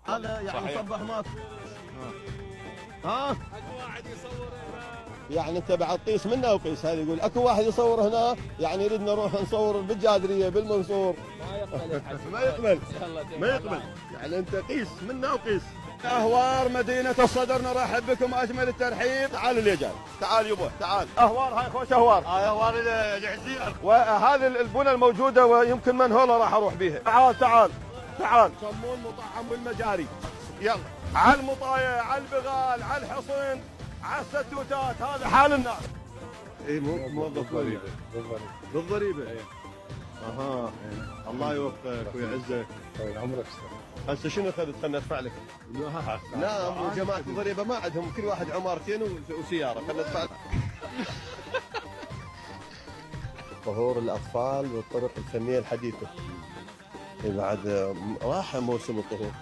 هذا يعني صبح ماكو. ها اكو واحد يصور هنا. يعني انت بعد قيس منا وقيس. هذا يقول اكو واحد يصور هنا، يعني يريد نروح نصور بالجادريه بالمنصور. ما يقبل الحكي. ما يقبل ما يقبل، يعني انت قيس منا وقيس. اهوار مدينه الصدر نرحب بكم اجمل الترحيب. تعال اليجال، تعال يبا تعال. اهوار هاي خوش اهوار. اهوار العزيز. وهذه البنى الموجوده ويمكن منهوله راح اروح بيها. تعال تعال تعال. صمون مطعم بالمجاري. يلا على المطايا، على البغال، على الحصن، على الستوتات. هذا حال الناس. اي موظف ضريبه. بالضريبه. اها. الله يوفقك ويعزك. طول عمرك. هسه شنو اخذت؟ خلنا ندفع لك. لا جماعه الضريبه ما عندهم، كل واحد عمارتين وسياره. خلنا ندفع لك. ظهور الاطفال والطرق الفنيه الحديثه. بعد راح موسم الطهور.